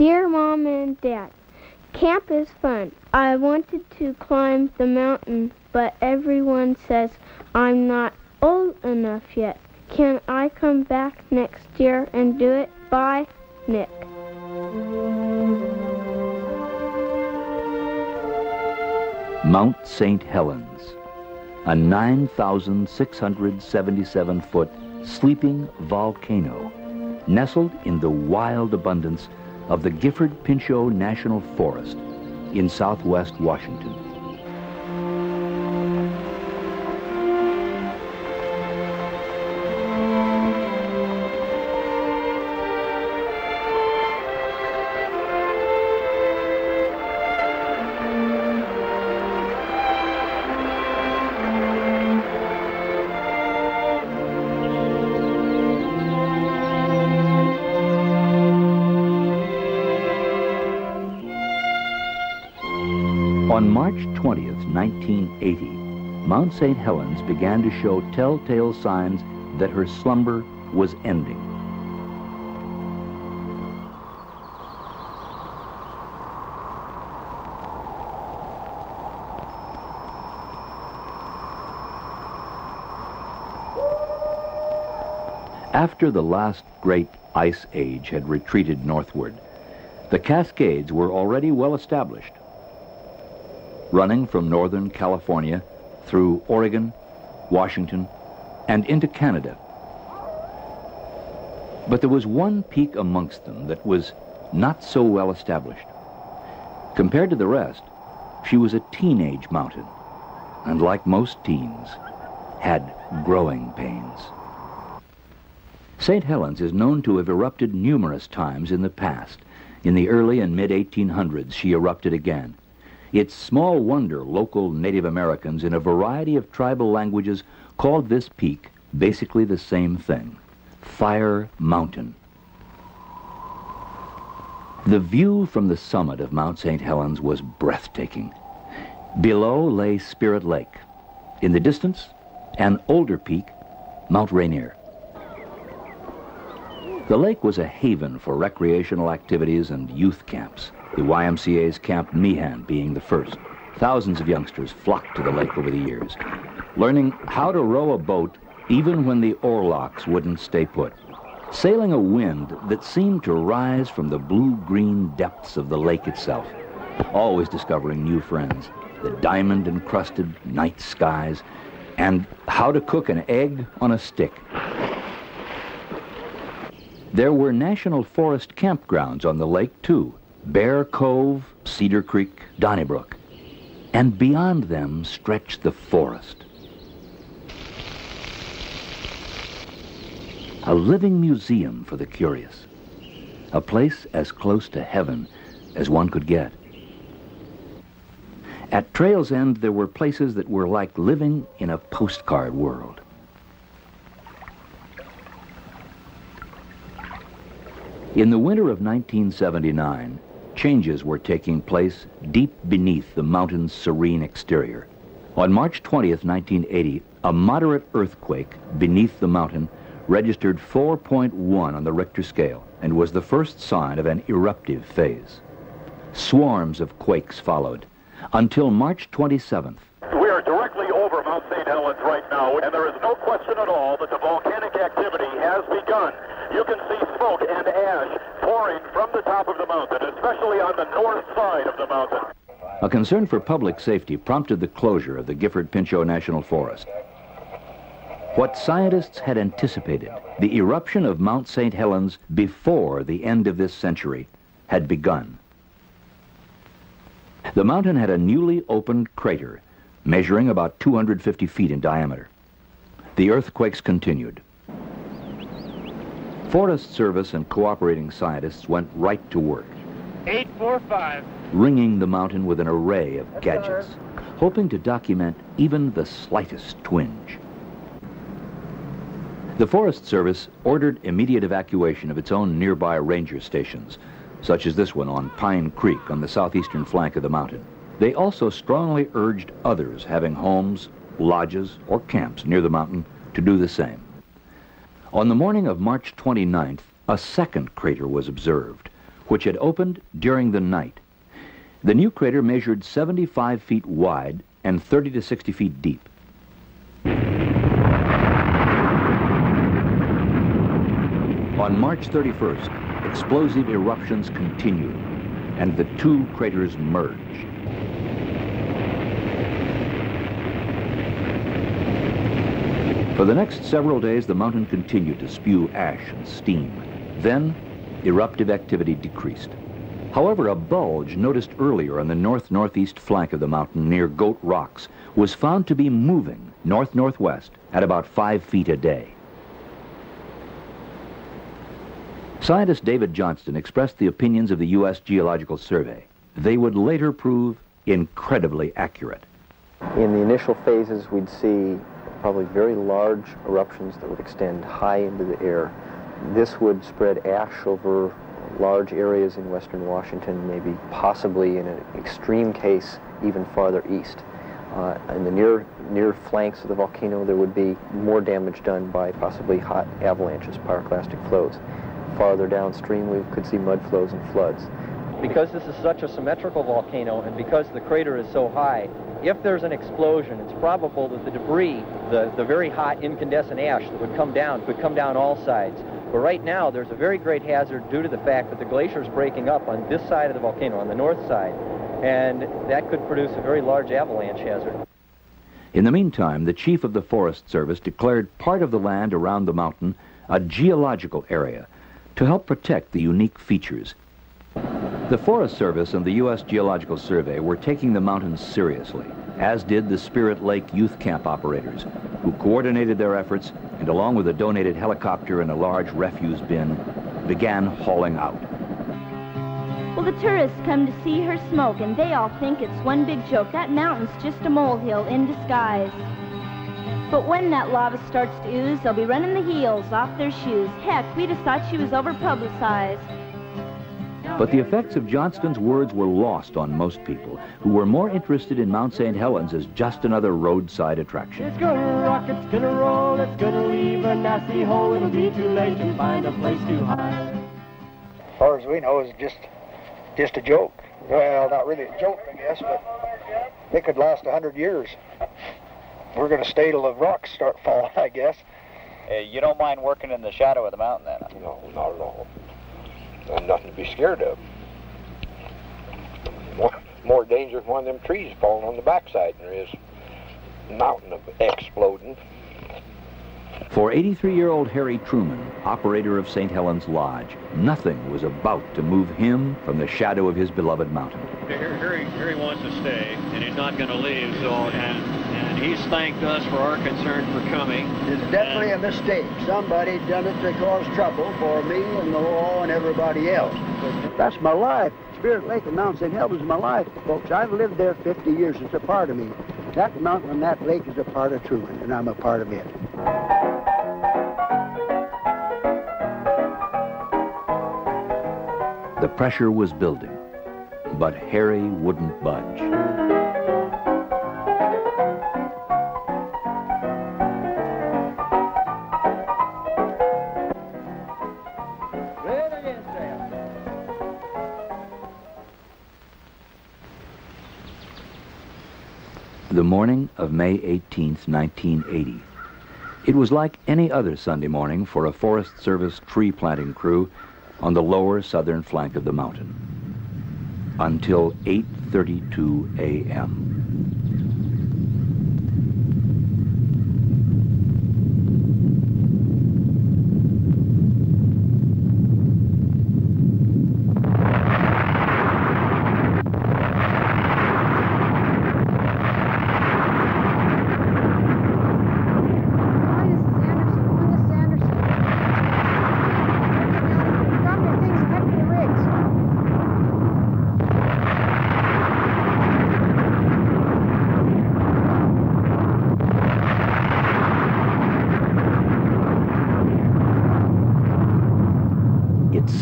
Dear Mom and Dad, camp is fun. I wanted to climb the mountain, but everyone says I'm not old enough yet. Can I come back next year and do it? Bye, Nick. Mount St. Helens, a 9,677-foot sleeping volcano nestled in the wild abundance of the Gifford-Pinchot National Forest in southwest Washington. On March 20th, 1980, Mount St. Helens began to show telltale signs that her slumber was ending. After the last great ice age had retreated northward, the Cascades were already well established, running from northern California through Oregon, Washington, and into Canada. But there was one peak amongst them that was not so well established. Compared to the rest, she was a teenage mountain, and like most teens, had growing pains. St. Helens is known to have erupted numerous times in the past. In the early and mid-1800s, she erupted again. It's small wonder local Native Americans in a variety of tribal languages called this peak basically the same thing, Fire Mountain. The view from the summit of Mount St. Helens was breathtaking. Below lay Spirit Lake. In the distance, an older peak, Mount Rainier. The lake was a haven for recreational activities and youth camps, the YMCA's Camp Meehan being the first. Thousands of youngsters flocked to the lake over the years, learning how to row a boat even when the oarlocks wouldn't stay put, sailing a wind that seemed to rise from the blue-green depths of the lake itself, always discovering new friends, the diamond-encrusted night skies, and how to cook an egg on a stick. There were national forest campgrounds on the lake, too. Bear Cove, Cedar Creek, Donnybrook. And beyond them stretched the forest. A living museum for the curious. A place as close to heaven as one could get. At Trail's End, there were places that were like living in a postcard world. In the winter of 1979, changes were taking place deep beneath the mountain's serene exterior. On March 20th, 1980, a moderate earthquake beneath the mountain registered 4.1 on the Richter scale and was the first sign of an eruptive phase. Swarms of quakes followed until March 27th. We are directly over Mount St. Helens right now, and there is no question at all that the volcanic activity has begun. You can see smoke and ash pouring from the top of the mountain, especially on the north side of the mountain. A concern for public safety prompted the closure of the Gifford-Pinchot National Forest. What scientists had anticipated, the eruption of Mount St. Helens before the end of this century, had begun. The mountain had a newly opened crater, measuring about 250 feet in diameter. The earthquakes continued. Forest Service and cooperating scientists went right to work. 845. Ringing the mountain with an array of gadgets, hoping to document even the slightest twinge. The Forest Service ordered immediate evacuation of its own nearby ranger stations, such as this one on Pine Creek on the southeastern flank of the mountain. They also strongly urged others having homes, lodges, or camps near the mountain to do the same. On the morning of March 29th, a second crater was observed, which had opened during the night. The new crater measured 75 feet wide and 30 to 60 feet deep. On March 31st, explosive eruptions continued, and the two craters merged. For the next several days, the mountain continued to spew ash and steam. Then, eruptive activity decreased. However, a bulge noticed earlier on the north-northeast flank of the mountain near Goat Rocks was found to be moving north-northwest at about 5 feet a day. Scientist David Johnston expressed the opinions of the U.S. Geological Survey. They would later prove incredibly accurate. In the initial phases, we'd see probably very large eruptions that would extend high into the air. This would spread ash over large areas in western Washington, maybe possibly in an extreme case even farther east. In the near flanks of the volcano, there would be more damage done by possibly hot avalanches, pyroclastic flows. Farther downstream, we could see mud flows and floods. Because this is such a symmetrical volcano and because the crater is so high, if there's an explosion, it's probable that the debris, the very hot incandescent ash that would come down, could come down all sides. But right now, there's a very great hazard due to the fact that the glacier is breaking up on this side of the volcano, on the north side, and that could produce a very large avalanche hazard. In the meantime, the chief of the Forest Service declared part of the land around the mountain a geological area to help protect the unique features. The Forest Service and the U.S. Geological Survey were taking the mountains seriously, as did the Spirit Lake Youth Camp operators, who coordinated their efforts and, along with a donated helicopter and a large refuse bin, began hauling out. Well, the tourists come to see her smoke, and they all think it's one big joke. That mountain's just a molehill in disguise. But when that lava starts to ooze, they'll be running the heels off their shoes. Heck, we just thought she was over-publicized. But the effects of Johnston's words were lost on most people, who were more interested in Mount St. Helens as just another roadside attraction. It's gonna rock, it's gonna roll, it's gonna leave a nasty hole. It'll be too late to find a place too high. As far as we know, it's just a joke. Well, not really a joke, I guess, but it could last 100 years. We're going to stay till the rocks start falling, I guess. You don't mind working in the shadow of the mountain, then? No, not at all. There's nothing to be scared of. More dangerous one of them trees falling on the backside than there is a mountain of exploding. For 83-year-old Harry Truman, operator of St. Helens Lodge, nothing was about to move him from the shadow of his beloved mountain. Harry wants to stay, and he's not going to leave, so, and he's thanked us for our concern for coming. It's definitely a mistake. Somebody done it to cause trouble for me and the law and everybody else. That's my life. Spirit Lake and Mount St. Helens is my life, folks. I've lived there 50 years. It's a part of me. That mountain and that lake is a part of Truman, and I'm a part of it. The pressure was building, but Harry wouldn't budge. The morning of May 18th, 1980. It was like any other Sunday morning for a Forest Service tree planting crew on the lower southern flank of the mountain, until 8:32 a.m.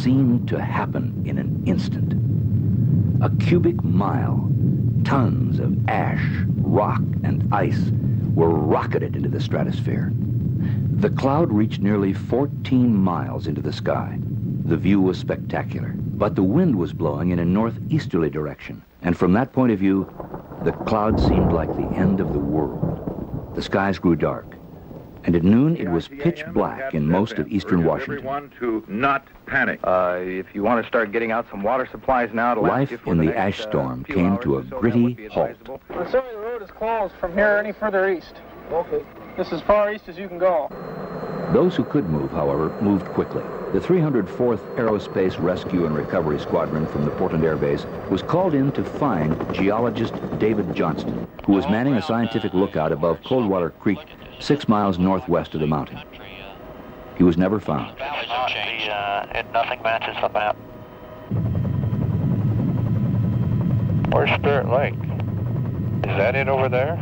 Seemed to happen in an instant. A cubic mile, tons of ash, rock, and ice were rocketed into the stratosphere. The cloud reached nearly 14 miles into the sky. the view was spectacular. But the wind was blowing in a northeasterly direction, and from that point of view, the clouds seemed like the end of the world. The skies grew dark, and at noon it was pitch black in most of eastern Washington. Everyone to not panic. If you want to start getting out some water supplies now to life in the ash storm came to a gritty halt. Assuming the road is closed from here any further east. Okay. This is as far east as you can go. Those who could move, however, moved quickly. The 304th Aerospace Rescue and Recovery Squadron from the Portland Air Base was called in to find geologist David Johnston, who was manning a scientific lookout above Coldwater Creek, 6 miles northwest of the mountain. He was never found. Nothing matches the map. Where's Spirit Lake? Is that it over there?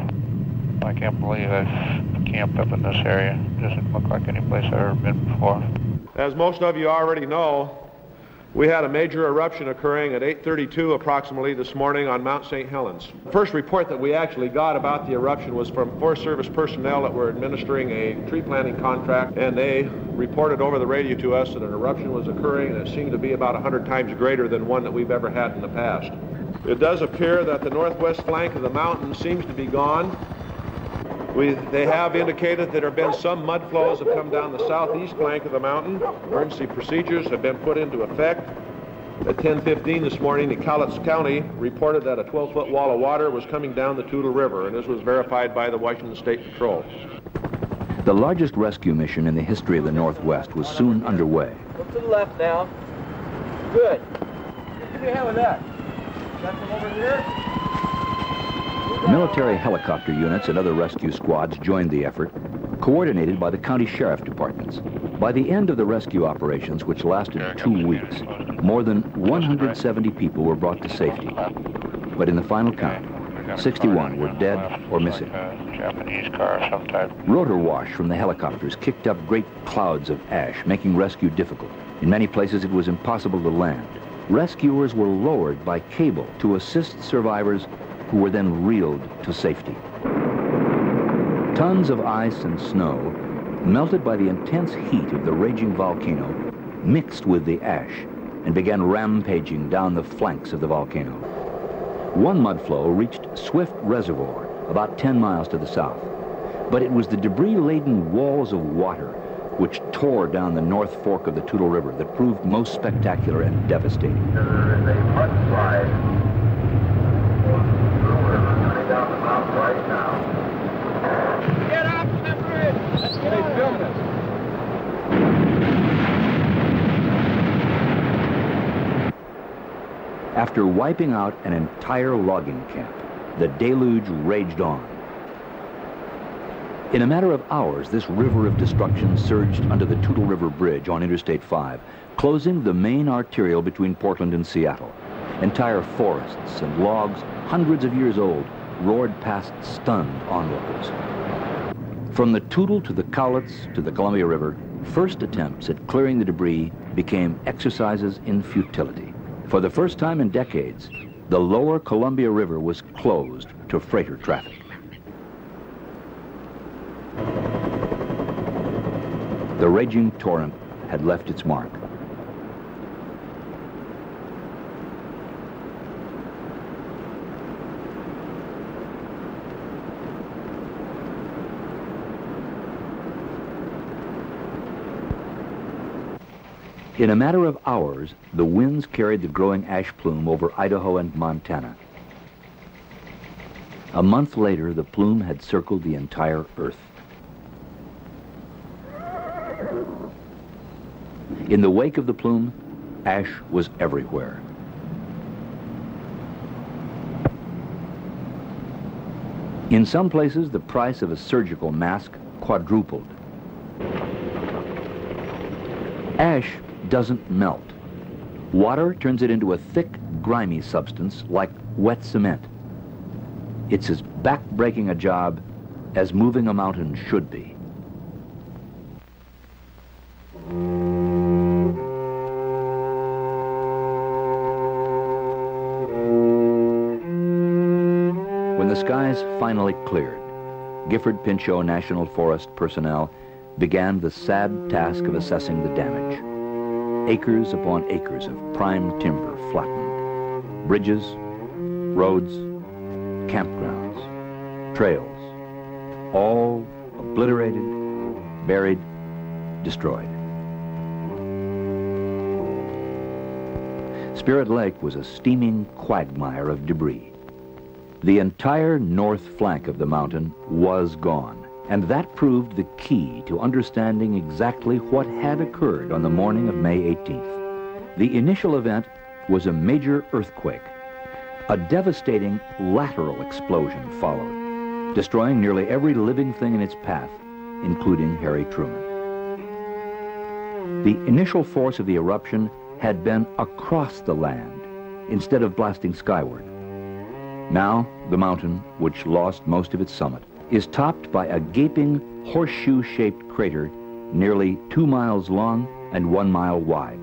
I can't believe I've camped up in this area. Doesn't look like any place I've ever been before. As most of you already know, we had a major eruption occurring at 8:32 approximately this morning on Mount St. Helens. The first report that we actually got about the eruption was from Forest Service personnel that were administering a tree planting contract, and they reported over the radio to us that an eruption was occurring, and it seemed to be about 100 times greater than one that we've ever had in the past. It does appear that the northwest flank of the mountain seems to be gone. They have indicated that there have been some mud flows that have come down the southeast flank of the mountain. Emergency procedures have been put into effect. At 10:15 this morning, the Cowlitz County reported that a 12-foot wall of water was coming down the Toutle River, and this was verified by the Washington State Patrol. The largest rescue mission in the history of the Northwest was soon underway. Look to the left now. Good. What do we have with that? Is that from over here? Military helicopter units and other rescue squads joined the effort, coordinated by the county sheriff departments. By the end of the rescue operations, which lasted 2 weeks, more than 170 people were brought to safety. But in the final count, 61 were dead or missing. Japanese car sometime. Rotor wash from the helicopters kicked up great clouds of ash, making rescue difficult. In many places, it was impossible to land. Rescuers were lowered by cable to assist survivors who were then reeled to safety. Tons of ice and snow, melted by the intense heat of the raging volcano, mixed with the ash and began rampaging down the flanks of the volcano. One mudflow reached Swift Reservoir, about 10 miles to the south. But it was the debris-laden walls of water which tore down the north fork of the Toutle River that proved most spectacular and devastating. There is a mudslide down the mountain right now. Get up, Separate! Let's get on. Filming us. After wiping out an entire logging camp, the deluge raged on. In a matter of hours, this river of destruction surged under the Toutle River Bridge on Interstate 5, closing the main arterial between Portland and Seattle. Entire forests and logs, hundreds of years old, roared past stunned onlookers. From the Toutle to the Cowlitz to the Columbia River, first attempts at clearing the debris became exercises in futility. For the first time in decades, the lower Columbia River was closed to freighter traffic. The raging torrent had left its mark. In a matter of hours, the winds carried the growing ash plume over Idaho and Montana. A month later, the plume had circled the entire Earth. In the wake of the plume, ash was everywhere. In some places, the price of a surgical mask quadrupled. Ash doesn't melt. Water turns it into a thick, grimy substance like wet cement. It's as back-breaking a job as moving a mountain should be. When the skies finally cleared, Gifford Pinchot National Forest personnel began the sad task of assessing the damage. acres upon acres of prime timber flattened. Bridges, roads, campgrounds, trails, all obliterated, buried, destroyed. Spirit Lake was a steaming quagmire of debris. The entire north flank of the mountain was gone, and that proved the key to understanding exactly what had occurred on the morning of May 18th. The initial event was a major earthquake. A devastating lateral explosion followed, destroying nearly every living thing in its path, including Harry Truman. The initial force of the eruption had been across the land instead of blasting skyward. Now, the mountain, which lost most of its summit, is topped by a gaping horseshoe-shaped crater nearly 2 miles long and 1 mile wide.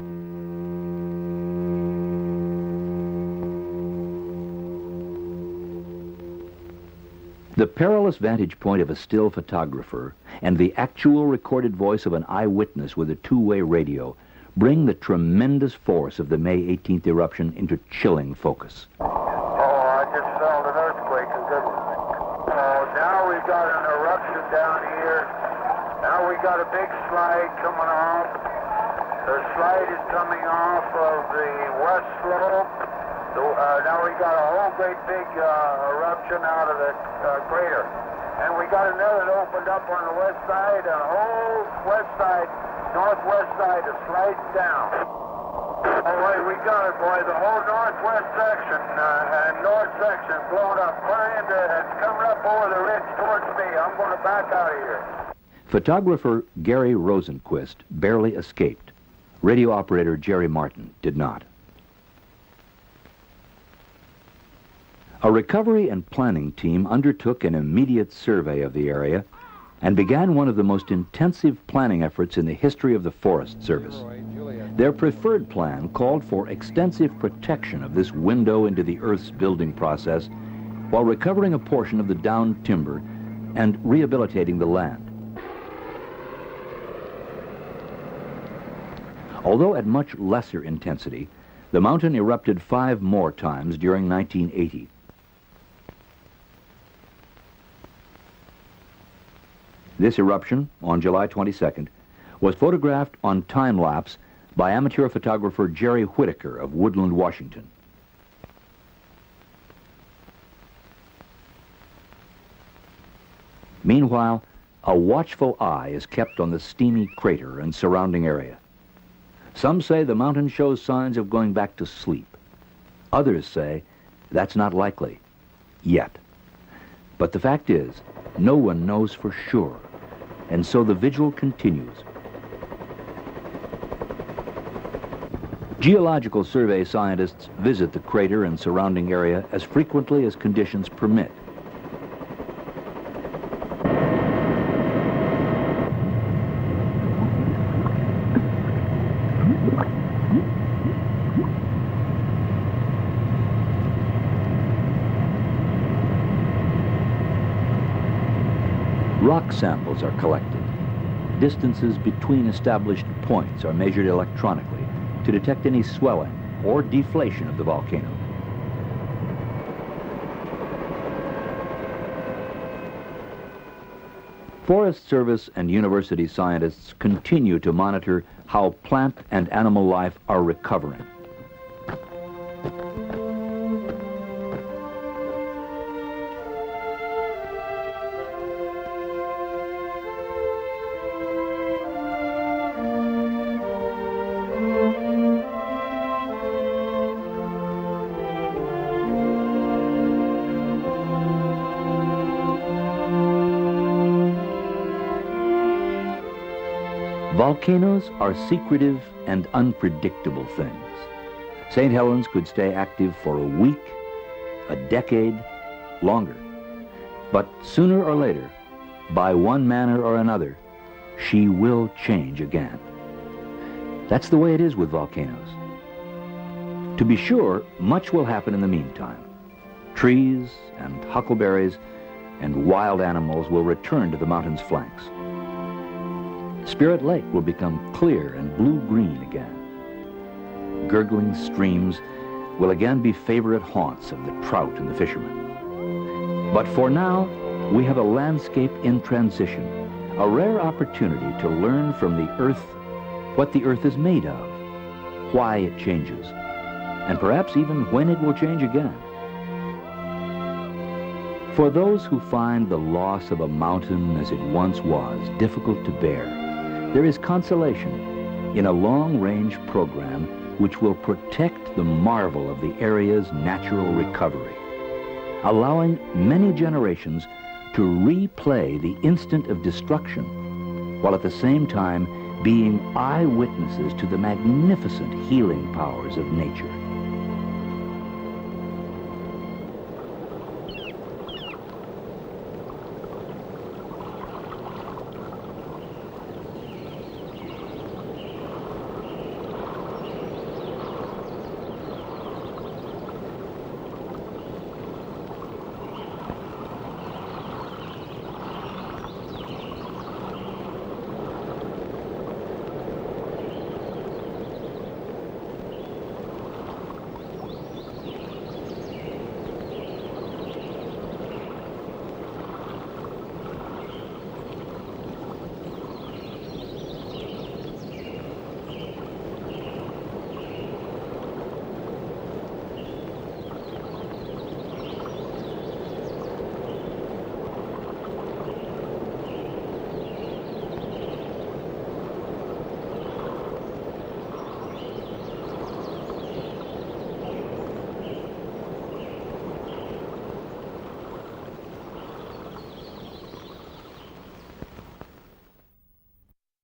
The perilous vantage point of a still photographer and the actual recorded voice of an eyewitness with a two-way radio bring the tremendous force of the May 18th eruption into chilling focus. Oh, I just felt an earthquake. Now we've got an eruption down here. Now we got a big slide coming off. The slide is coming off of the west slope. Now we got a whole great big eruption out of the crater. And we got another that opened up on the west side, and the whole west side, northwest side is sliding down. All right, we got it, boy. The whole northwest section and north section blown up, crying and coming up over the ridge towards me. I'm going to back out of here. Photographer Gary Rosenquist barely escaped. Radio operator Jerry Martin did not. A recovery and planning team undertook an immediate survey of the area and began one of the most intensive planning efforts in the history of the Forest Service. Their preferred plan called for extensive protection of this window into the Earth's building process while recovering a portion of the downed timber and rehabilitating the land. Although at much lesser intensity, the mountain erupted 5 more times during 1980. This eruption, on July 22nd, was photographed on time-lapse by amateur photographer Jerry Whitaker of Woodland, Washington. Meanwhile, a watchful eye is kept on the steamy crater and surrounding area. Some say the mountain shows signs of going back to sleep. Others say that's not likely, yet. But the fact is, no one knows for sure, and so the vigil continues. Geological Survey scientists visit the crater and surrounding area as frequently as conditions permit. Rock samples are collected. Distances between established points are measured electronically to detect any swelling or deflation of the volcano. Forest Service and university scientists continue to monitor how plant and animal life are recovering. Volcanoes are secretive and unpredictable things. St. Helens could stay active for a week, a decade, longer. But sooner or later, by one manner or another, she will change again. That's the way it is with volcanoes. To be sure, much will happen in the meantime. Trees and huckleberries and wild animals will return to the mountain's flanks. Spirit Lake will become clear and blue-green again. gurgling streams will again be favorite haunts of the trout and the fishermen. But for now, we have a landscape in transition, a rare opportunity to learn from the earth what the earth is made of, why it changes, and perhaps even when it will change again. For those who find the loss of a mountain as it once was difficult to bear, there is consolation in a long-range program which will protect the marvel of the area's natural recovery, allowing many generations to replay the instant of destruction, while at the same time being eyewitnesses to the magnificent healing powers of nature.